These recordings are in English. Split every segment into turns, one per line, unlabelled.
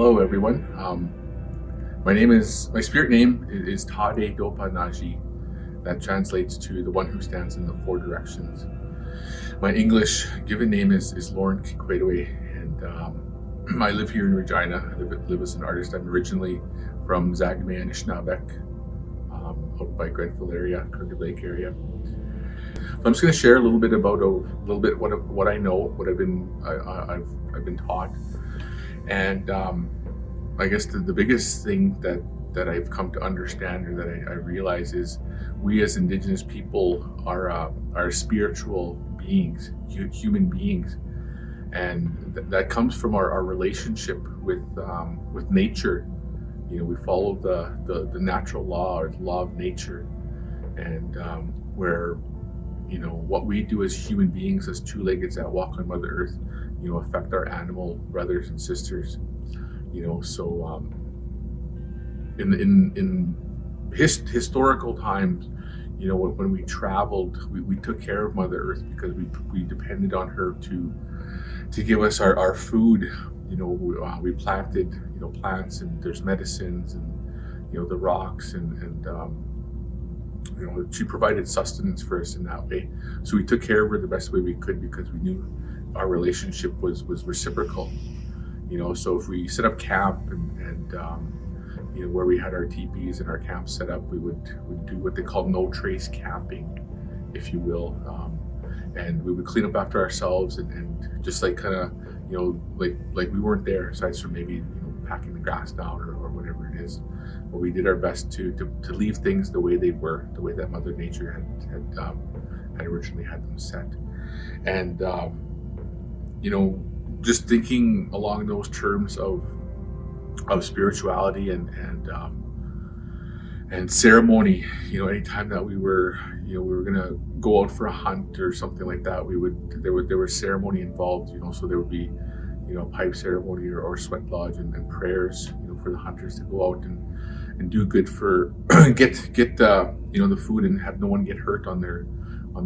Hello, everyone. My spirit name is Tade Dopanaji. That translates to the one who stands in the four directions. My English given name is Lorne Kequahtooway, and I live here in Regina. I live as an artist. I'm originally from Zagame, Anishinaabeg, out by Grenfell area, Crooked Lake area. So I'm just going to share a little bit about what I know, what I've been taught, and I guess the biggest thing that I've come to understand, or that I realize, is we as Indigenous people are spiritual beings, human beings, and that comes from our relationship with nature. You know, we follow the natural law, or the law of nature, and where, you know, what we do as human beings, as two-leggeds that walk on Mother Earth, you know, affect our animal brothers and sisters. You know, so in historical times, you know, when we traveled, we took care of Mother Earth because we depended on her to give us our food. You know, we planted, you know, plants, and there's medicines, and, you know, the rocks, and you know, she provided sustenance for us in that way. So we took care of her the best way we could because we knew our relationship was reciprocal. You know, so if we set up camp and you know, where we had our teepees and our camps set up, we would do what they call no trace camping, if you will, and we would clean up after ourselves and just like kind of, you know, like we weren't there, aside from maybe, you know, packing the grass down or whatever it is. But we did our best to leave things the way they were, the way that Mother Nature had originally had them set. And you know, just thinking along those terms of spirituality and ceremony, you know, anytime that we were gonna go out for a hunt or something like that, there was ceremony involved, you know. So there would be, you know, pipe ceremony or sweat lodge and prayers, you know, for the hunters to go out and do good for get you know, the food, and have no one get hurt on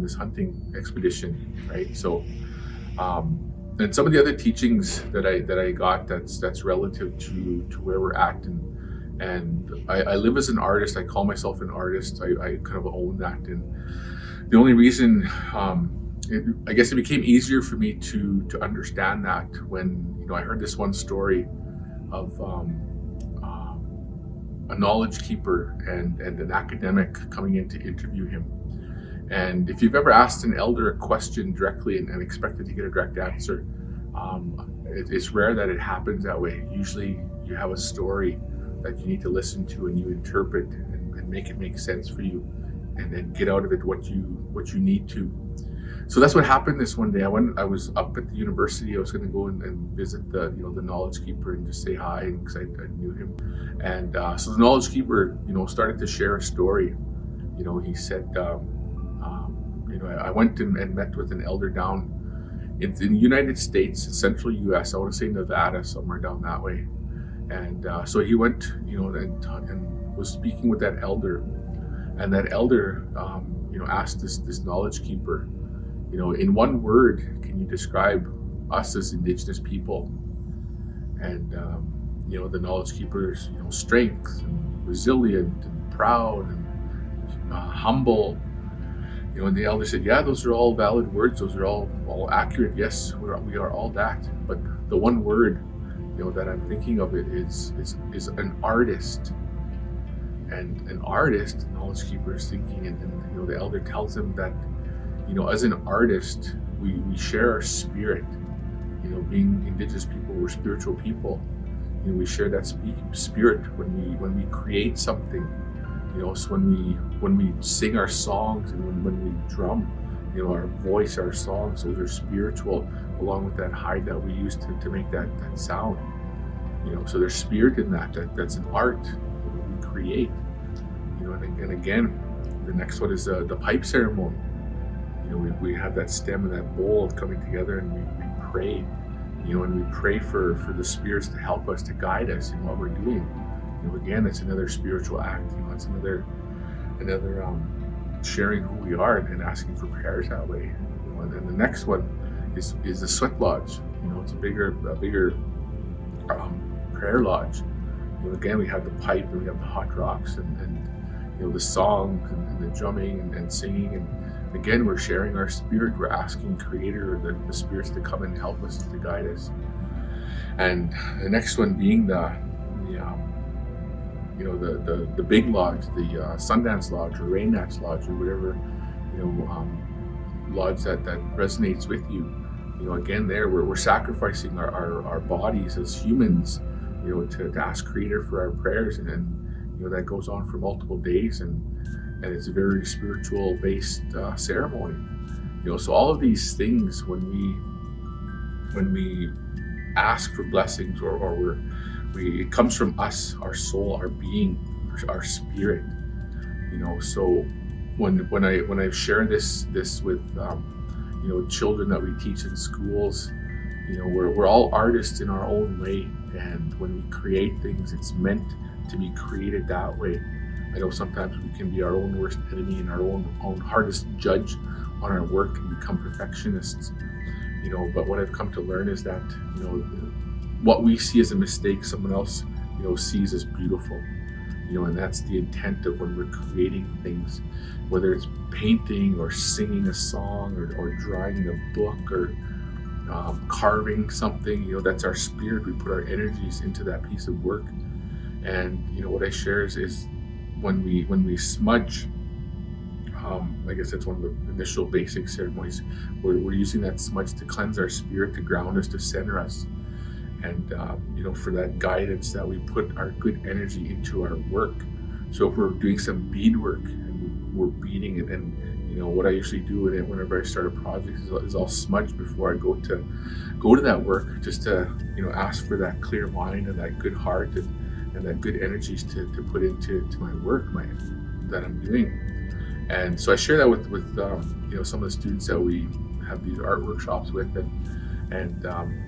this hunting expedition, right? So and some of the other teachings that I got that's relative to where we're at, and I live as an artist. I call myself an artist. I kind of own that, and the only reason I guess it became easier for me to understand that when, you know, I heard this one story of a knowledge keeper and an academic coming in to interview him. And if you've ever asked an elder a question directly and expected to get a direct answer, it's rare that it happens that way. Usually you have a story that you need to listen to, and you interpret and make it make sense for you, and then get out of it what you need to. So that's what happened this one day. I was up at the university. I was going to go and visit the knowledge keeper and just say hi, because I knew him. And so the knowledge keeper, you know, started to share a story. You know, he said, you know, I went and met with an elder down in the United States, central U.S. I want to say Nevada, somewhere down that way. And so he went, you know, and was speaking with that elder, and that elder, you know, asked this knowledge keeper, you know, in one word, can you describe us as Indigenous people? And you know, the knowledge keeper's, you know, strength and resilient and proud and humble. You know, and the elder said, yeah, those are all valid words. Those are all accurate. Yes, we are all that. But the one word, you know, that I'm thinking of it is an artist. And an artist, the knowledge keeper is thinking, and you know, the elder tells him that, you know, as an artist, we share our spirit. You know, being Indigenous people, we're spiritual people. You know, we share that spirit when we create something. You know, so when we sing our songs, and when we drum, you know, our voice, our songs, those are spiritual, along with that hide that we use to make that sound. You know, so there's spirit in that's an art that we create. You know, and again, the next one is the pipe ceremony. You know, we have that stem and that bowl coming together, and we pray. You know, and we pray for the spirits to help us, to guide us in what we're doing. You know, again, it's another spiritual act. You know, it's another sharing who we are and asking for prayers that way. You know, and then the next one is the sweat lodge. You know, it's a bigger prayer lodge. Again, we have the pipe and we have the hot rocks and the songs and the drumming and singing. And again, we're sharing our spirit. We're asking Creator, the spirits, to come and help us, to guide us. And the next one being the big lodge, the Sundance Lodge or Rain Dance Lodge, or whatever lodge that resonates with you. Again, there we're sacrificing our bodies as humans, to ask Creator for our prayers, and then that goes on for multiple days, and it's a very spiritual based ceremony. So all of these things, when we ask for blessings, or it comes from us, our soul, our being, our spirit. So when I share this with children that we teach in schools, we're all artists in our own way, and when we create things, it's meant to be created that way. I know sometimes we can be our own worst enemy and our own hardest judge on our work and become perfectionists. But what I've come to learn is that what we see as a mistake, someone else sees as beautiful. And that's the intent of when we're creating things, whether it's painting or singing a song or drawing a book or carving something. That's our spirit. We put our energies into that piece of work. And what I share is when we smudge, I guess that's one of the initial basic ceremonies. We're using that smudge to cleanse our spirit, to ground us, to center us, and for that guidance, that we put our good energy into our work. So if we're doing some bead work and we're beading it, and what I usually do whenever I start a project is I'll smudge before I go to that work, just to ask for that clear mind and that good heart and that good energies to put into my work that I'm doing. And so I share that with some of the students that we have these art workshops with, and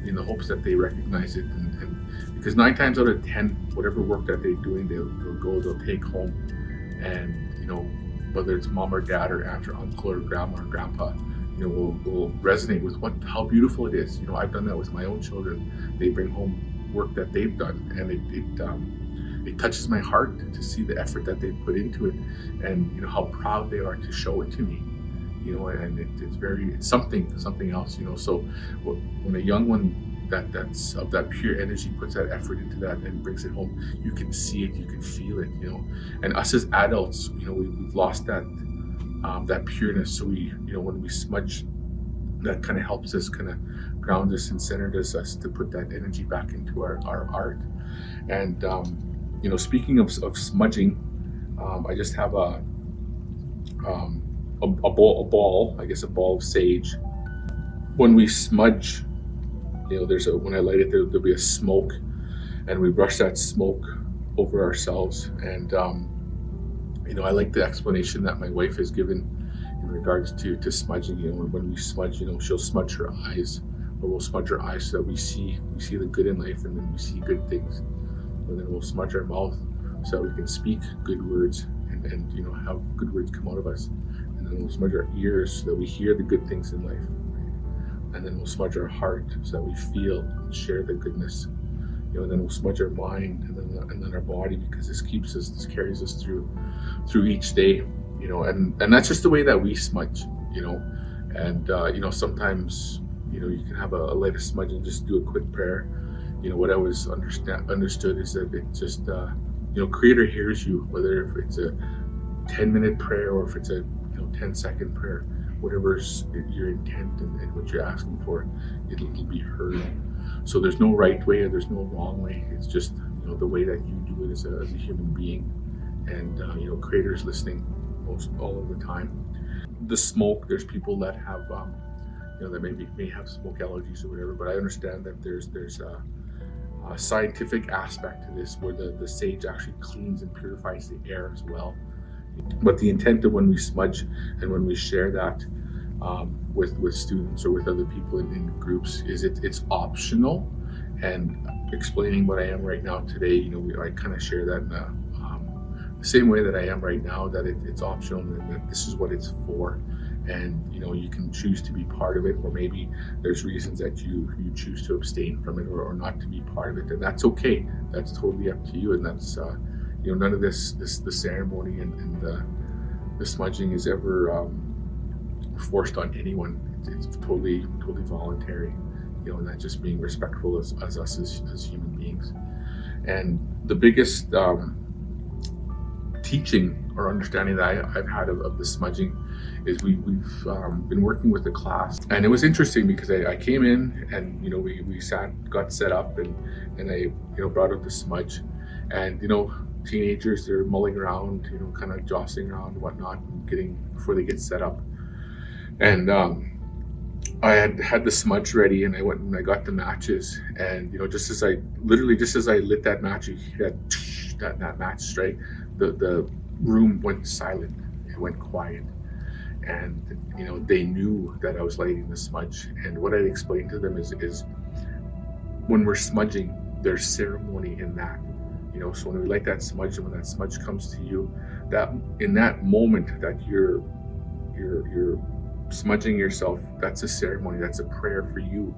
in the hopes that they recognize it, and because 9 times out of 10, whatever work that they're doing, they'll take home, and whether it's mom or dad or aunt or uncle or grandma or grandpa, will resonate with how beautiful it is. I've done that with my own children. They bring home work that they've done, and it touches my heart to see the effort that they put into it, and how proud they are to show it to me. And it's something else. So when a young one that's of that pure energy puts that effort into that and brings it home, you can see it, you can feel it. And us as adults, we've lost that pureness. So when we smudge, that kind of helps us, kind of ground us and centers us to put that energy back into our art. And speaking of smudging, I just have a ball, I guess a ball of sage. When we smudge, when I light it, there'll be a smoke, and we brush that smoke over ourselves. And I like the explanation that my wife has given in regards to smudging. When we smudge, she'll smudge her eyes, or we'll smudge our eyes so that we see the good in life, and then we see good things. And then we'll smudge our mouth so that we can speak good words and have good words come out of us. And then we'll smudge our ears so that we hear the good things in life. And then we'll smudge our heart so that we feel and share the goodness. And then we'll smudge our mind, and then our body, because this carries us through each day. And that's just the way that we smudge. And sometimes you can have a light of smudge and just do a quick prayer. What I always understood is that it just Creator hears you, whether if it's a 10-minute prayer or if it's a 10-second prayer. Whatever's your intent and what you're asking for, it'll be heard. So there's no right way or there's no wrong way. It's just the way that you do it as a human being, and Creator's listening all of the time. The smoke, there's people that have that may have smoke allergies or whatever, but I understand that there's a scientific aspect to this, where the sage actually cleans and purifies the air as well. But the intent of when we smudge and when we share that with students or with other people in groups is it's optional. And explaining what I am right now today, I kind of share that in the same way that I am right now, that it's optional and that this is what it's for. and you can choose to be part of it, or maybe there's reasons that you choose to abstain from it, or not to be part of it, and that's okay. That's totally up to you, and that's none of this the ceremony and the smudging is ever forced on anyone. It's totally voluntary, and that's just being respectful as us as human beings. And the biggest teaching or understanding that I've had of the smudging is we've been working with the class, and it was interesting because I came in and we got set up, and I brought out the smudge, and teenagers, they're mulling around, kind of jostling around and whatnot, before they get set up. And I had the smudge ready, and I went and I got the matches, and just as I lit that match, you hear that match strike, the room went silent. It went quiet, and they knew that I was lighting the smudge. And what I explained to them is when we're smudging, there's ceremony in that. So when we light that smudge, and when that smudge comes to you, that in that moment that you're smudging yourself, that's a ceremony, that's a prayer for you.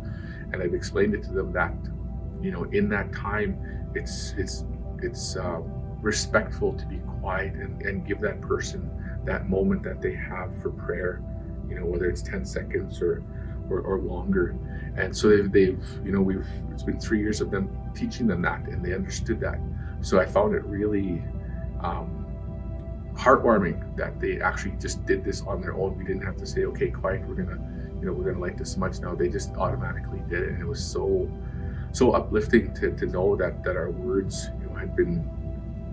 And I've explained it to them that in that time, it's respectful to be quiet and give that person that moment that they have for prayer, whether it's 10 seconds or longer. And so they've it's been 3 years of them teaching them that, and they understood that. So I found it really heartwarming that they actually just did this on their own. We didn't have to say, okay, quiet, we're gonna light the smudge now. They just automatically did it, and it was so uplifting to know that our words had been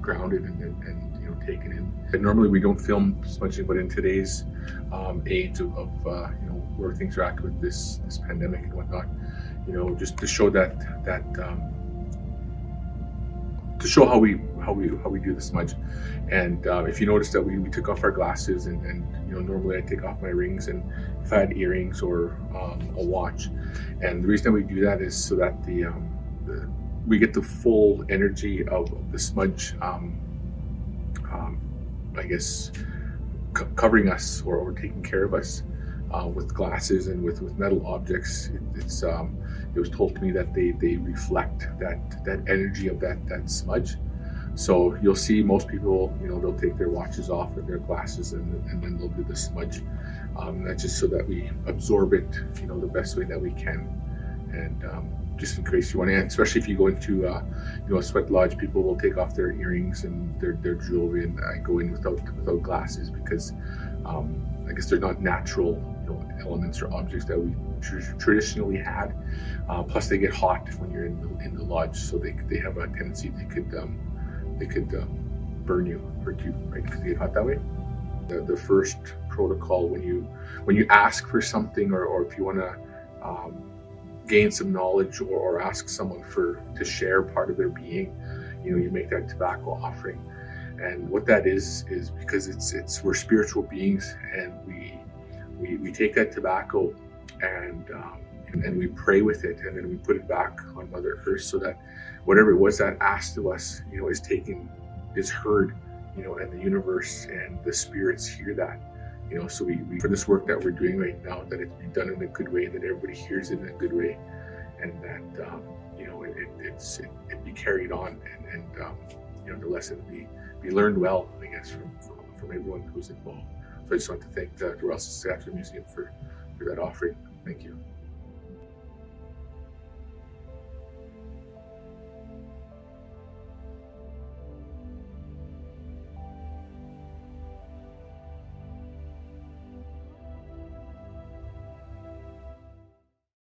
grounded and taken in. And normally we don't film smudging, but in today's age of where things are at with this pandemic and whatnot, just to show to show how we do the smudge. And if you notice that we took off our glasses, and normally I take off my rings, and if I had earrings or a watch. And the reason that we do that is so that we get the full energy of the smudge, I guess, covering us or taking care of us with glasses and with metal objects. It was told to me that they reflect that energy of that smudge. So you'll see most people, they'll take their watches off and their glasses, and then they'll do the smudge. That's just so that we absorb it, the best way that we can. And just in case you want to, especially if you go into a sweat lodge, people will take off their earrings and their jewelry, and I go in without glasses because I guess they're not natural elements or objects that we traditionally had. Plus they get hot when you're in the lodge, so they have a tendency they could burn you, hurt you, right? Because they get hot that way. The first protocol when you ask for something, or if you want to gain some knowledge, or ask someone to share part of their being, you make that tobacco offering. And what that is because we're spiritual beings, and we take that tobacco and we pray with it, and then we put it back on Mother Earth, so that whatever it was that asked of us, is heard, and the universe and the spirits hear that. So we for this work that we're doing right now, that it be done in a good way, that everybody hears it in a good way, and that it be carried on, and the lesson be learned well, I guess, from everyone who's involved. So I just want to thank the Royal Saskatchewan Museum for that offering. Thank you.